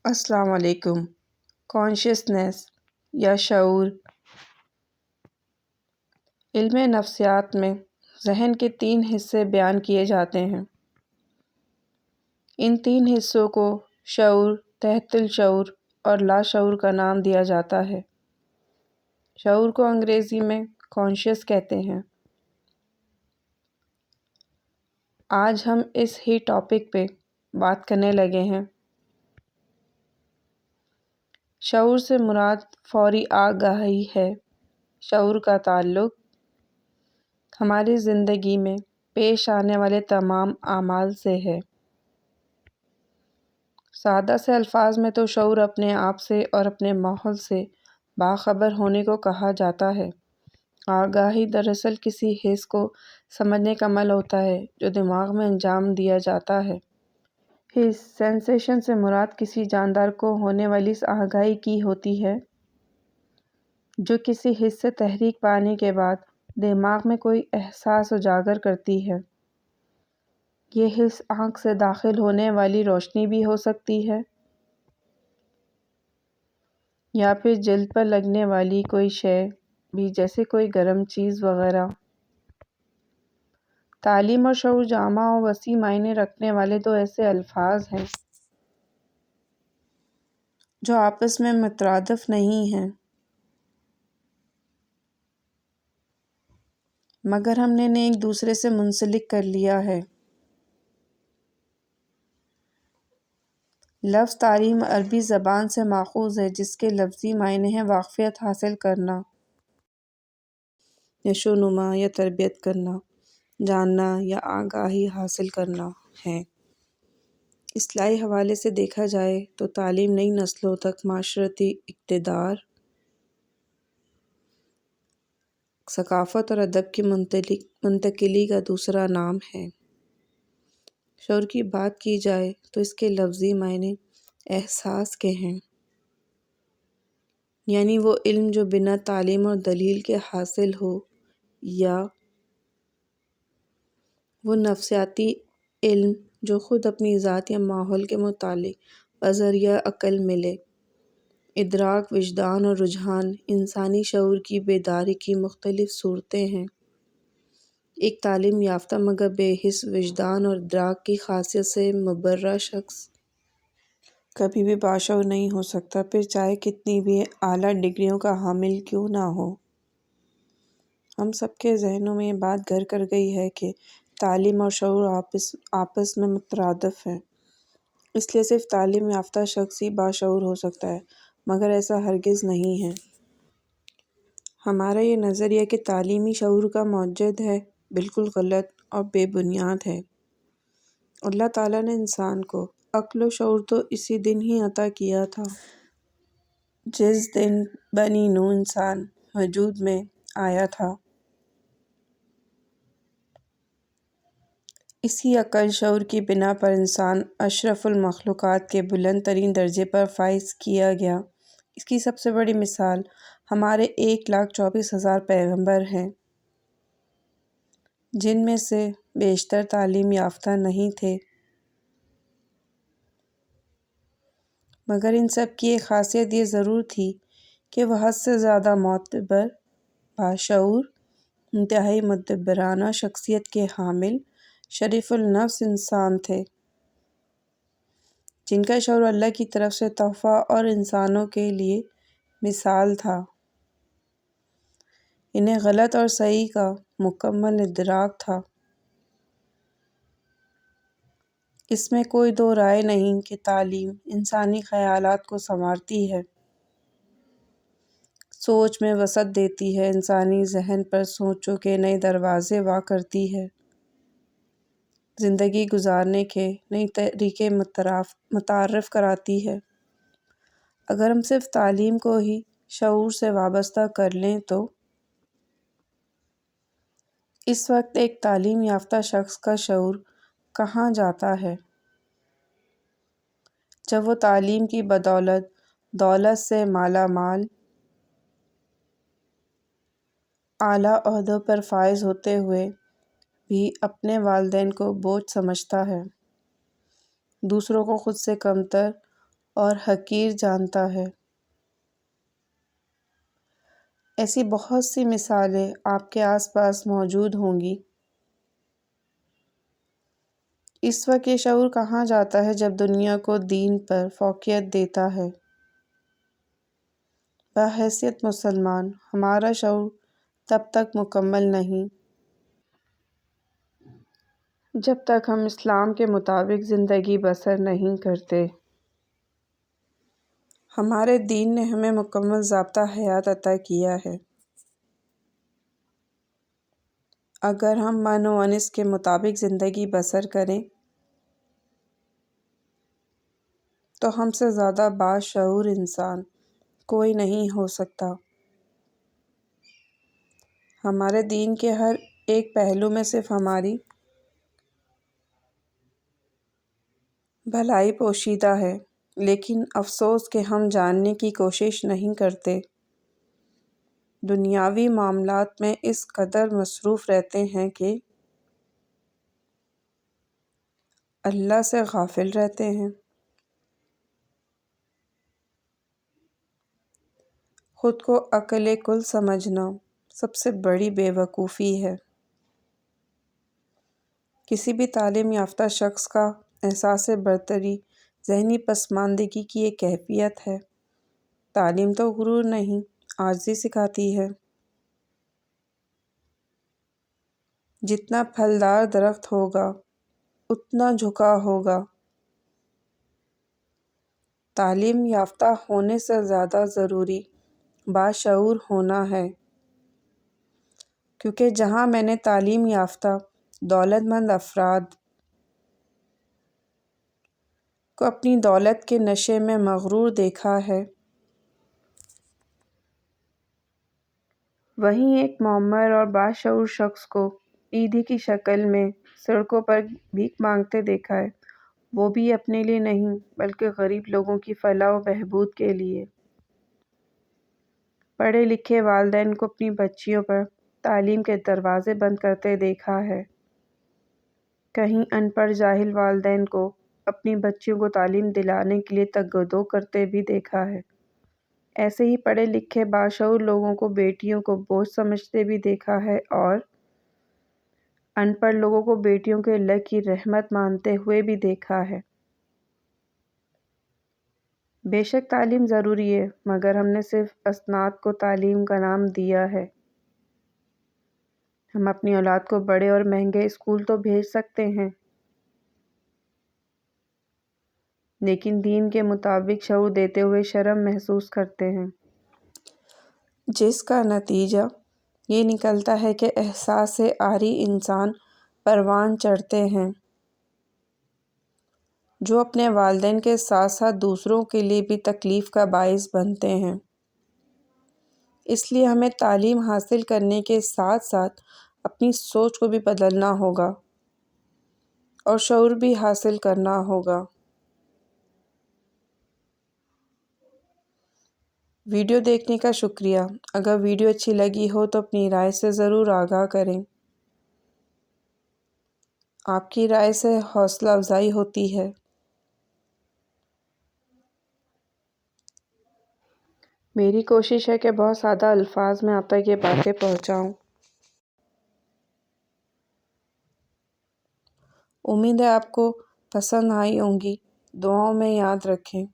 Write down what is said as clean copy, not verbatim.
السلام علیکم۔ کانشیسنیس یا شعور علم نفسیات میں ذہن کے 3 حصے بیان کیے جاتے ہیں۔ ان 3 حصوں کو شعور، تحت الشعور اور لاشعور کا نام دیا جاتا ہے۔ شعور کو انگریزی میں کانشیس کہتے ہیں۔ آج ہم اس ہی ٹاپک پہ بات کرنے لگے ہیں۔ شعور سے مراد فوری آگاہی ہے۔ شعور کا تعلق ہماری زندگی میں پیش آنے والے تمام اعمال سے ہے۔ سادہ سے الفاظ میں تو شعور اپنے آپ سے اور اپنے ماحول سے باخبر ہونے کو کہا جاتا ہے۔ آگاہی دراصل کسی حس کو سمجھنے کا عمل ہوتا ہے جو دماغ میں انجام دیا جاتا ہے۔ حس سینسیشن سے مراد کسی جاندار کو ہونے والی اس آگاہی کی ہوتی ہے جو کسی حس سے تحریک پانے کے بعد دماغ میں کوئی احساس اجاگر کرتی ہے۔ یہ حس آنکھ سے داخل ہونے والی روشنی بھی ہو سکتی ہے یا پھر جلد پر لگنے والی کوئی شے بھی، جیسے کوئی گرم چیز وغیرہ۔ تعلیم اور شعور جامع و وسیع معنی رکھنے والے دو ایسے الفاظ ہیں جو آپس میں مترادف نہیں ہیں، مگر ہم نے انہیں ایک دوسرے سے منسلک کر لیا ہے۔ لفظ تعلیم عربی زبان سے ماخوذ ہے، جس کے لفظی معنی ہیں واقفیت حاصل کرنا، نشوونما یا تربیت کرنا، جاننا یا آگاہی حاصل کرنا ہے۔ اصطلاحی حوالے سے دیکھا جائے تو تعلیم نئی نسلوں تک معاشرتی اقتدار، ثقافت اور ادب کی منتقلی کا دوسرا نام ہے۔ شعور کی بات کی جائے تو اس کے لفظی معنی احساس کے ہیں، یعنی وہ علم جو بنا تعلیم اور دلیل کے حاصل ہو، یا وہ نفسیاتی علم جو خود اپنی ذات یا ماحول کے متعلق بذریعہ عقل ملے۔ ادراک، وجدان اور رجحان انسانی شعور کی بیداری کی مختلف صورتیں ہیں۔ ایک تعلیم یافتہ مگر بے حس وجدان اور ادراک کی خاصیت سے مبرہ شخص کبھی بھی باشعور نہیں ہو سکتا، پھر چاہے کتنی بھی اعلیٰ ڈگریوں کا حامل کیوں نہ ہو۔ ہم سب کے ذہنوں میں یہ بات گھر کر گئی ہے کہ تعلیم اور شعور آپس میں مترادف ہیں، اس لیے صرف تعلیم یافتہ شخص ہی باشعور ہو سکتا ہے، مگر ایسا ہرگز نہیں ہے۔ ہمارا یہ نظریہ کہ تعلیم ہی شعور کا موجد ہے، بالکل غلط اور بے بنیاد ہے۔ اللہ تعالیٰ نے انسان کو عقل و شعور تو اسی دن ہی عطا کیا تھا جس دن بنی نوح انسان وجود میں آیا تھا۔ اسی عقل شعور کی بنا پر انسان اشرف المخلوقات کے بلند ترین درجے پر فائز کیا گیا۔ اس کی سب سے بڑی مثال ہمارے 1,24,000 پیغمبر ہیں، جن میں سے بیشتر تعلیم یافتہ نہیں تھے، مگر ان سب کی ایک خاصیت یہ ضرور تھی کہ وہ حد سے زیادہ معتبر، باشعور، انتہائی مدبرانہ شخصیت کے حامل شریف النفس انسان تھے، جن کا شعور اللہ کی طرف سے تحفہ اور انسانوں کے لیے مثال تھا۔ انہیں غلط اور صحیح کا مکمل ادراک تھا۔ اس میں کوئی دو رائے نہیں کہ تعلیم انسانی خیالات کو سنوارتی ہے، سوچ میں وسعت دیتی ہے، انسانی ذہن پر سوچوں کے نئے دروازے وا کرتی ہے، زندگی گزارنے کے نئے طریقے متعارف کراتی ہے۔ اگر ہم صرف تعلیم کو ہی شعور سے وابستہ کر لیں تو اس وقت ایک تعلیم یافتہ شخص کا شعور کہاں جاتا ہے؟ جب وہ تعلیم کی بدولت دولت سے مالا مال، اعلیٰ عہدوں پر فائز ہوتے ہوئے بھی اپنے والدین کو بوجھ سمجھتا ہے، دوسروں کو خود سے کمتر اور حقیر جانتا ہے۔ ایسی بہت سی مثالیں آپ کے آس پاس موجود ہوں گی۔ اس وقت یہ شعور کہاں جاتا ہے جب دنیا کو دین پر فوقیت دیتا ہے؟ بحیثیت مسلمان ہمارا شعور تب تک مکمل نہیں جب تک ہم اسلام کے مطابق زندگی بسر نہیں کرتے۔ ہمارے دین نے ہمیں مکمل ضابطہ حیات عطا کیا ہے۔ اگر ہم من و انس کے مطابق زندگی بسر کریں تو ہم سے زیادہ باشعور انسان کوئی نہیں ہو سکتا۔ ہمارے دین کے ہر ایک پہلو میں صرف ہماری بھلائی پوشیدہ ہے، لیکن افسوس کہ ہم جاننے کی کوشش نہیں کرتے۔ دنیاوی معاملات میں اس قدر مصروف رہتے ہیں کہ اللہ سے غافل رہتے ہیں۔ خود کو عقل کل سمجھنا سب سے بڑی بے وقوفی ہے۔ کسی بھی تعلیم یافتہ شخص کا احساس برتری ذہنی پسماندگی کی ایک کیفیت ہے۔ تعلیم تو غرور نہیں، عاجزی سکھاتی ہے۔ جتنا پھلدار درخت ہوگا اتنا جھکا ہوگا۔ تعلیم یافتہ ہونے سے زیادہ ضروری باشعور ہونا ہے، کیونکہ جہاں میں نے تعلیم یافتہ دولت مند افراد کو اپنی دولت کے نشے میں مغرور دیکھا ہے، وہیں ایک معمر اور باشعور شخص کو عیدی کی شکل میں سڑکوں پر بھیک مانگتے دیکھا ہے، وہ بھی اپنے لیے نہیں بلکہ غریب لوگوں کی فلاح و بہبود کے لیے۔ پڑھے لکھے والدین کو اپنی بچیوں پر تعلیم کے دروازے بند کرتے دیکھا ہے، کہیں ان پڑھ جاہل والدین کو اپنی بچیوں کو تعلیم دلانے کے لیے تگ و دو کرتے بھی دیکھا ہے۔ ایسے ہی پڑھے لکھے باشعور لوگوں کو بیٹیوں کو بوجھ سمجھتے بھی دیکھا ہے اور ان پڑھ لوگوں کو بیٹیوں کے اللہ کی رحمت مانتے ہوئے بھی دیکھا ہے۔ بے شک تعلیم ضروری ہے، مگر ہم نے صرف اسناد کو تعلیم کا نام دیا ہے۔ ہم اپنی اولاد کو بڑے اور مہنگے اسکول تو بھیج سکتے ہیں، لیکن دین کے مطابق شعور دیتے ہوئے شرم محسوس کرتے ہیں، جس کا نتیجہ یہ نکلتا ہے کہ احساس عاری انسان پروان چڑھتے ہیں، جو اپنے والدین کے ساتھ ساتھ دوسروں کے لیے بھی تکلیف کا باعث بنتے ہیں۔ اس لیے ہمیں تعلیم حاصل کرنے کے ساتھ ساتھ اپنی سوچ کو بھی بدلنا ہوگا اور شعور بھی حاصل کرنا ہوگا۔ ویڈیو دیکھنے کا شکریہ۔ اگر ویڈیو اچھی لگی ہو تو اپنی رائے سے ضرور آگاہ کریں۔ آپ کی رائے سے حوصلہ افزائی ہوتی ہے۔ میری کوشش ہے کہ بہت سادہ الفاظ میں آپ تک یہ باتیں پہنچاؤں۔ امید ہے آپ کو پسند آئی ہوں گی۔ دعاؤں میں یاد رکھیں۔